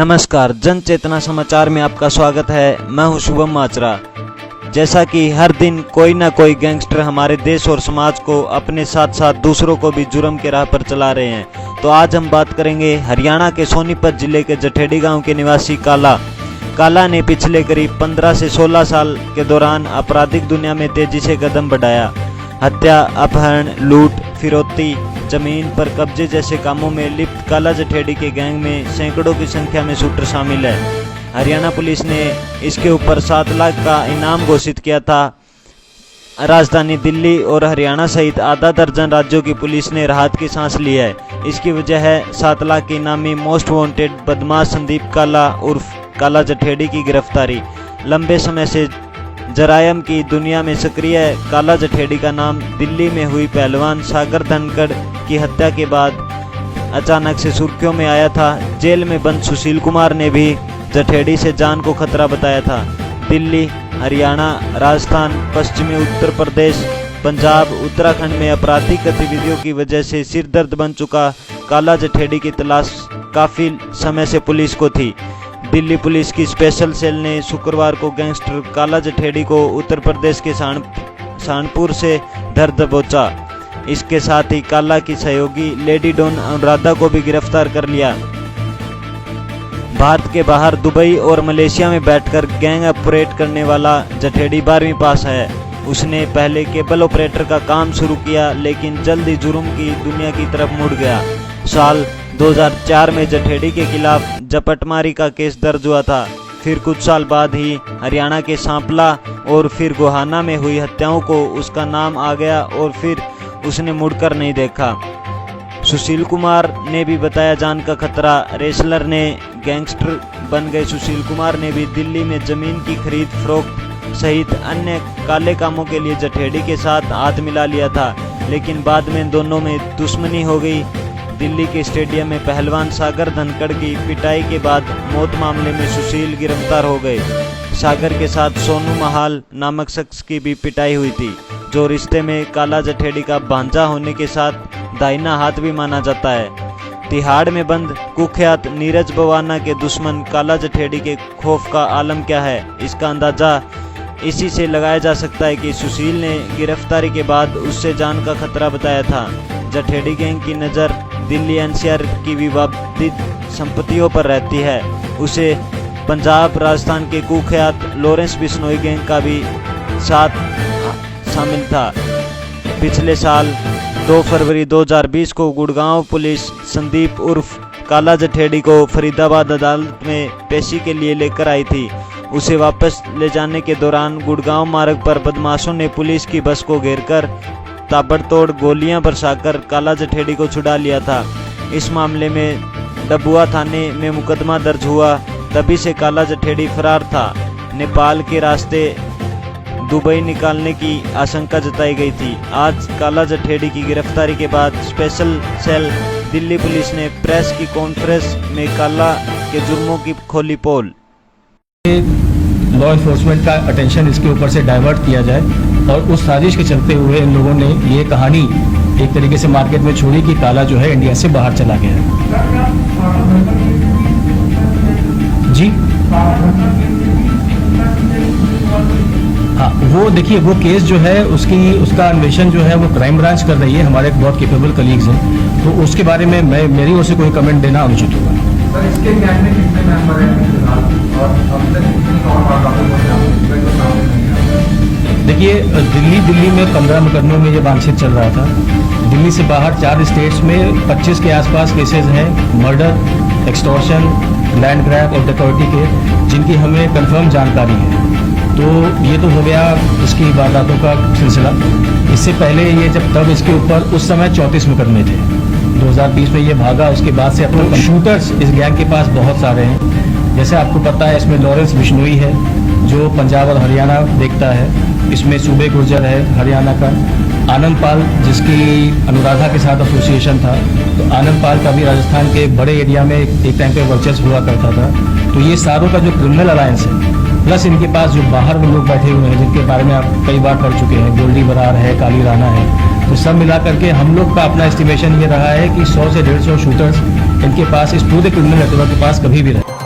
नमस्कार, जन चेतना समाचार में आपका स्वागत है। मैं हूं शुभम माचरा। जैसा कि हर दिन कोई ना कोई गैंगस्टर हमारे देश और समाज को अपने साथ साथ दूसरों को भी जुर्म के राह पर चला रहे हैं, तो आज हम बात करेंगे हरियाणा के सोनीपत जिले के जठेड़ी गांव के निवासी काला ने पिछले करीब 15 से 16 साल के दौरान आपराधिक दुनिया में तेजी से कदम बढ़ाया। हत्या, अपहरण, लूट, फिरौती, जमीन पर कब्जे जैसे कामों में लिप्त काला जठेड़ी के गैंग में सैकड़ों की संख्या में शूटर शामिल है। हरियाणा पुलिस ने इसके ऊपर 7 लाख का इनाम घोषित किया था। राजधानी दिल्ली और हरियाणा सहित आधा दर्जन राज्यों की पुलिस ने राहत की सांस ली है। इसकी वजह है 7 लाख की इनामी मोस्ट वांटेड बदमाश संदीप काला उर्फ काला जठेड़ी की गिरफ्तारी। लंबे समय से जरायम की दुनिया में सक्रिय काला जठेड़ी का नाम दिल्ली में हुई पहलवान सागर धनखड़ की हत्या के बाद अचानक से सुर्खियों में आया था। जेल में बंद सुशील कुमार ने भी जठेड़ी से जान को खतरा बताया था। दिल्ली, हरियाणा, राजस्थान, पश्चिमी उत्तर प्रदेश, पंजाब, उत्तराखंड में आपराधिक गतिविधियों की वजह से सिरदर्द बन चुका काला जठेड़ी की तलाश काफी समय से पुलिस को थी। दिल्ली पुलिस की स्पेशल सेल ने शुक्रवार को गैंगस्टर काला जठेड़ी को उत्तर प्रदेश के सहारनपुर से धर दबोचा। इसके साथ ही काला की सहयोगी लेडी डॉन अनुराधा को भी गिरफ्तार कर लिया। भारत के बाहर दुबई और मलेशिया में बैठकर गैंग ऑपरेट करने वाला जठेड़ी 12वीं पास है। उसने पहले केबल ऑपरेटर का काम शुरू किया, लेकिन जल्द ही जुर्म की दुनिया की तरफ मुड़ गया। साल 2004 में जठेड़ी के खिलाफ झपटमारी का केस दर्ज हुआ था। फिर कुछ साल बाद ही हरियाणा के सांपला और फिर गोहाना में हुई हत्याओं को उसका नाम आ गया और फिर उसने मुड़कर नहीं देखा। सुशील कुमार ने भी बताया जान का खतरा। रेसलर ने गैंगस्टर बन गए सुशील कुमार ने भी दिल्ली में जमीन की खरीद फरोख्त सहित अन्य काले कामों के लिए जठेड़ी के साथ हाथ मिला लिया था, लेकिन बाद में दोनों में दुश्मनी हो गई। दिल्ली के स्टेडियम में पहलवान सागर धनखड़ की पिटाई के बाद मौत मामले में सुशील गिरफ्तार हो गए। सागर के साथ सोनू महाल नामक शख्स की भी पिटाई हुई थी, जो रिश्ते में काला जठेड़ी का भांजा होने के साथ दाहिना हाथ भी माना जाता है। तिहाड़ में बंद कुख्यात नीरज बवाना के दुश्मन काला जठेड़ी के खौफ का आलम क्या है, इसका अंदाजा इसी से लगाया जा सकता है कि सुशील ने गिरफ्तारी के बाद उससे जान का खतरा बताया था। जठेड़ी गैंग की नज़र दिल्ली एनसीआर की विवादित संपत्तियों पर रहती है। उसे पंजाब, राजस्थान के कुख्यात लॉरेंस बिश्नोई गैंग का भी साथ शामिल था। पिछले साल 2 फरवरी 2020 को गुड़गांव पुलिस संदीप उर्फ काला जठेड़ी को फरीदाबाद अदालत में पेशी के लिए लेकर आई थी। उसे वापस ले जाने के दौरान गुड़गांव मार्ग पर बदमाशों ने पुलिस की बस को घेरकर ताबड़तोड़ गोलियां बरसाकर काला जठेड़ी को छुड़ा लिया था। इस मामले में डबुआ थाने में मुकदमा दर्ज हुआ। तभी से काला जठेड़ी फरार था। नेपाल के रास्ते दुबई निकालने की आशंका जताई गई थी। आज काला जठेड़ी की गिरफ्तारी के बाद स्पेशल सेल दिल्ली पुलिस ने प्रेस की कॉन्फ्रेंस में काला के जुर्मों की खोली पोल। लॉ इन्फोर्समेंट का अटेंशन इसके ऊपर से डाइवर्ट किया जाए और उस साजिश के चलते हुए इन लोगों ने ये कहानी एक तरीके से मार्केट में छोड़ी कि काला जो है इंडिया से बाहर चला गया है। जी हाँ, वो देखिए, वो केस जो है उसका अन्वेषण जो है वो क्राइम ब्रांच कर रही है। हमारे बहुत कैपेबल कलीग्स हैं, तो उसके बारे में मेरी ओर से कोई कमेंट देना अनुचित होगा। सर, इसके गैंग में कितने मेंबर हैं और अब तक कितनी और देखिए, दिल्ली में 15 मुकदमों में ये वांछित चल रहा था। दिल्ली से बाहर 4 स्टेट्स में 25 के आसपास केसेस हैं, मर्डर, एक्सटॉर्शन, लैंड ग्रैब और डकैती के, जिनकी हमें कंफर्म जानकारी है। तो ये तो हो गया इसकी वारदातों का सिलसिला। इससे पहले ये तब इसके ऊपर उस समय 34 मुकदमे थे। 2020 में ये भागा, उसके बाद से अब तक शूटर्स इस गैंग के पास बहुत सारे हैं। जैसे आपको पता है, इसमें लॉरेंस बिश्नोई है जो पंजाब और हरियाणा देखता है। इसमें सूबे गुर्जर है हरियाणा का। आनंद पाल, जिसकी अनुराधा के साथ एसोसिएशन था, तो आनंद पाल का भी राजस्थान के बड़े एरिया में एक टाइम पे वर्चस्व हुआ करता था। तो ये सारों का जो क्रिमिनल अलायंस है, प्लस इनके पास जो बाहर में लोग बैठे हुए हैं जिनके बारे में आप कई बार पढ़ चुके हैं, गोल्डी बरार है, काली राणा है, तो सब मिला करके हम लोग का अपना एस्टिमेशन ये रहा है कि 100 से 150 शूटर्स इनके पास इस पूरे क्रिमिनल नेटवर्क के पास कभी भी रहे।